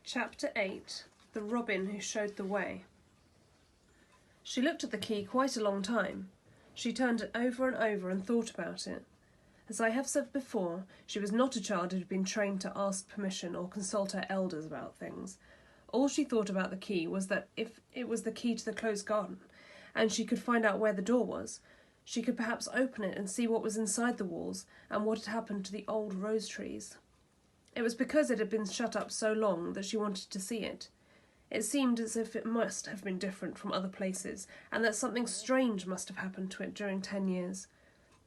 Chapter 8. The Robin Who Showed the Way. She looked at the key quite a long time. She turned it over and over and thought about it. As I have said before, she was not a child who had been trained to ask permission or consult her elders about things. All she thought about the key was that if it was the key to the closed garden, and she could find out where the door was, she could perhaps open it and see what was inside the walls and what had happened to the old rose trees. It was because it had been shut up so long that she wanted to see it. It seemed as if it must have been different from other places, and that something strange must have happened to it during 10 years.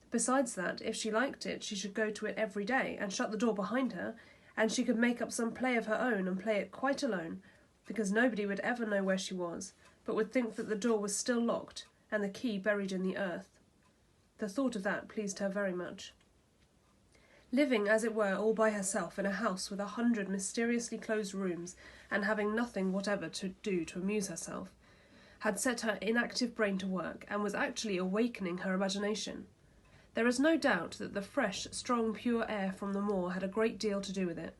Besides that, if she liked it, she should go to it every day and shut the door behind her, and she could make up some play of her own and play it quite alone, because nobody would ever know where she was, but would think that the door was still locked and the key buried in the earth. The thought of that pleased her very much. Living, as it were, all by herself in a house with 100 mysteriously closed rooms, and having nothing whatever to do to amuse herself, had set her inactive brain to work, and was actually awakening her imagination. There is no doubt that the fresh, strong, pure air from the moor had a great deal to do with it.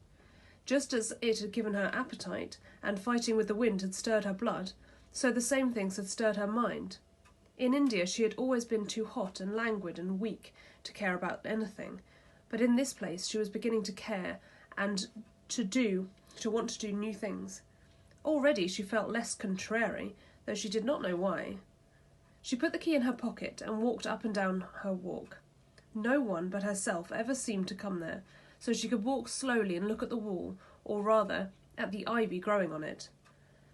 Just as it had given her appetite, and fighting with the wind had stirred her blood, so the same things had stirred her mind. In India she had always been too hot and languid and weak to care about anything, but in this place she was beginning to care and to want to do new things. Already she felt less contrary, though she did not know why. She put the key in her pocket and walked up and down her walk. No one but herself ever seemed to come there, so she could walk slowly and look at the wall, or rather, at the ivy growing on it.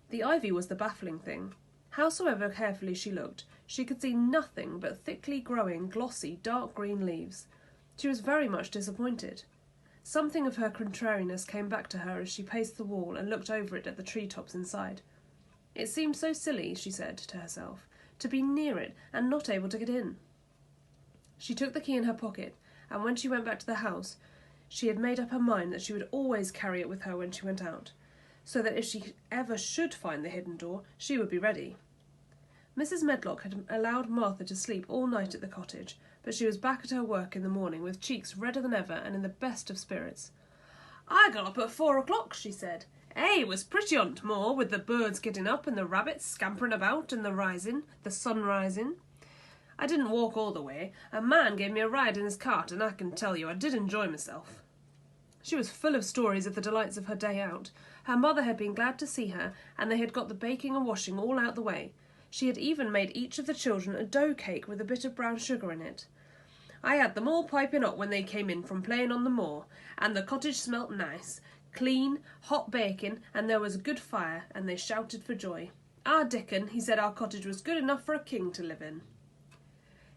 The ivy was the baffling thing. Howsoever carefully she looked, she could see nothing but thickly growing, glossy, dark green leaves. She was very much disappointed. Something of her contrariness came back to her as she paced the wall and looked over it at the tree-tops inside. It seemed so silly, she said to herself, to be near it and not able to get in. She took the key in her pocket, and when she went back to the house, she had made up her mind that she would always carry it with her when she went out, so that if she ever should find the hidden door, she would be ready. Mrs. Medlock had allowed Martha to sleep all night at the cottage, but she was back at her work in the morning with cheeks redder than ever and in the best of spirits. "I got up at 4 o'clock, she said. It was pretty on t' moor, with the birds getting up and the rabbits scampering about and the sun rising. I didn't walk all the way. A man gave me a ride in his cart, and I can tell you I did enjoy myself." She was full of stories of the delights of her day out. Her mother had been glad to see her, and they had got the baking and washing all out the way. She had even made each of the children a dough cake with a bit of brown sugar in it. "I had them all piping up when they came in from playing on the moor, and the cottage smelt nice, clean, hot baking, and there was a good fire, and they shouted for joy. Our Dickon, he said our cottage was good enough for a king to live in."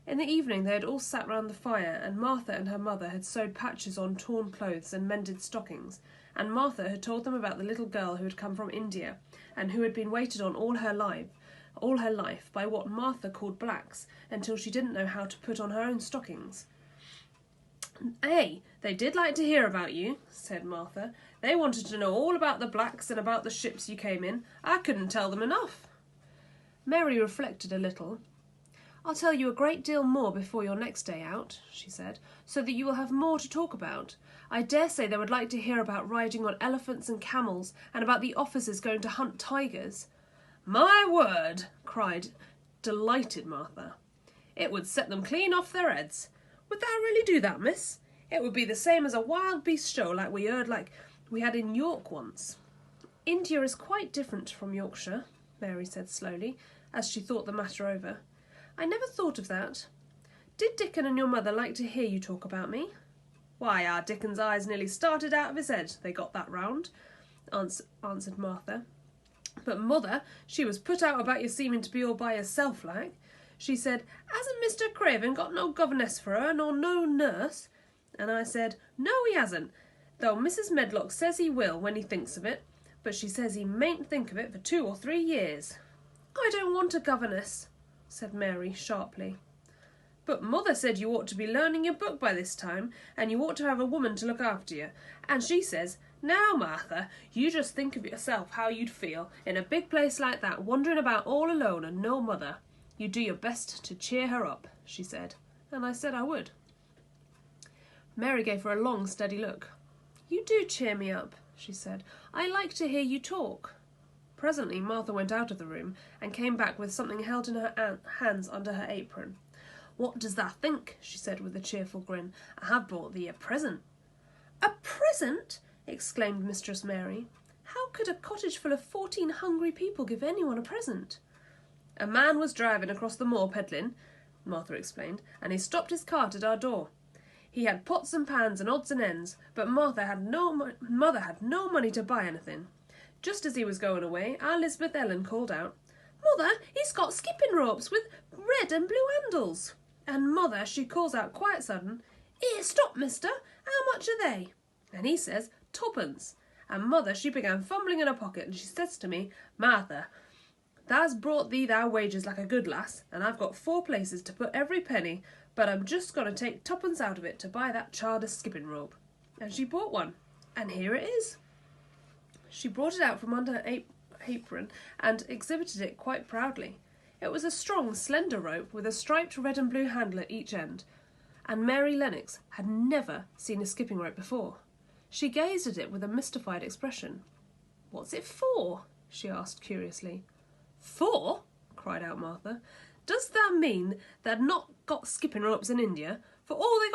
In the evening they had all sat round the fire, and Martha and her mother had sewed patches on torn clothes and mended stockings, and Martha had told them about the little girl who had come from India, and who had been waited on all her life by what Martha called blacks, until she didn't know how to put on her own stockings. "They did like to hear about you," said Martha. "They wanted to know all about the blacks and about the ships you came in. I couldn't tell them enough." Mary reflected a little. "I'll tell you a great deal more before your next day out," she said, "so that you will have more to talk about. I dare say they would like to hear about riding on elephants and camels, and about the officers going to hunt tigers." "My word!" cried delighted Martha. "It would set them clean off their heads. Would that really do that, miss? It would be the same as a wild beast show like we had in York once." "India is quite different from Yorkshire," Mary said slowly, as she thought the matter over. "I never thought of that. Did Dickon and your mother like to hear you talk about me?" "Why, our Dickon's eyes nearly started out of his head, they got that round," answered Martha. "But mother, she was put out about you seeming to be all by yourself like. She said, 'Hasn't Mr. Craven got no governess for her, nor no nurse?' And I said, 'No, he hasn't, though Mrs. Medlock says he will when he thinks of it, but she says he mayn't think of it for 2 or 3 years. "I don't want a governess," said Mary sharply. "But mother said you ought to be learning your book by this time, and you ought to have a woman to look after you, and she says, 'Now, Martha, you just think of yourself how you'd feel in a big place like that, wandering about all alone and no mother. You'd do your best to cheer her up,' she said, and I said I would." Mary gave her a long, steady look. "You do cheer me up," she said. "I like to hear you talk." Presently Martha went out of the room and came back with something held in her hands under her apron. "What does thou think?" she said with a cheerful grin. "I have brought thee a present." "A present?" exclaimed Mistress Mary. "How could a cottage full of 14 hungry people give anyone a present?" "A man was driving across the moor peddling," Martha explained, "and he stopped his cart at our door. He had pots and pans and odds and ends, but mother had no money to buy anything. Just as he was going away, our Lisbeth Ellen called out, 'Mother, he's got skipping ropes with red and blue handles.' And mother, she calls out quite sudden, 'Here, stop, mister, how much are they?' And he says, 'Twopence.' And mother, she began fumbling in her pocket, and she says to me, 'Martha, thou's brought thee thy wages like a good lass, and I've got 4 places to put every penny, but I'm just going to take 2pence out of it to buy that child a skipping rope.' And she bought one, and here it is." She brought it out from under her apron and exhibited it quite proudly. It was a strong, slender rope with a striped red and blue handle at each end, and Mary Lennox had never seen a skipping rope before. She gazed at it with a mystified expression. "What's it for?" she asked curiously. "For?" cried out Martha. "Does that mean they'd not got skipping ropes in India? For all they got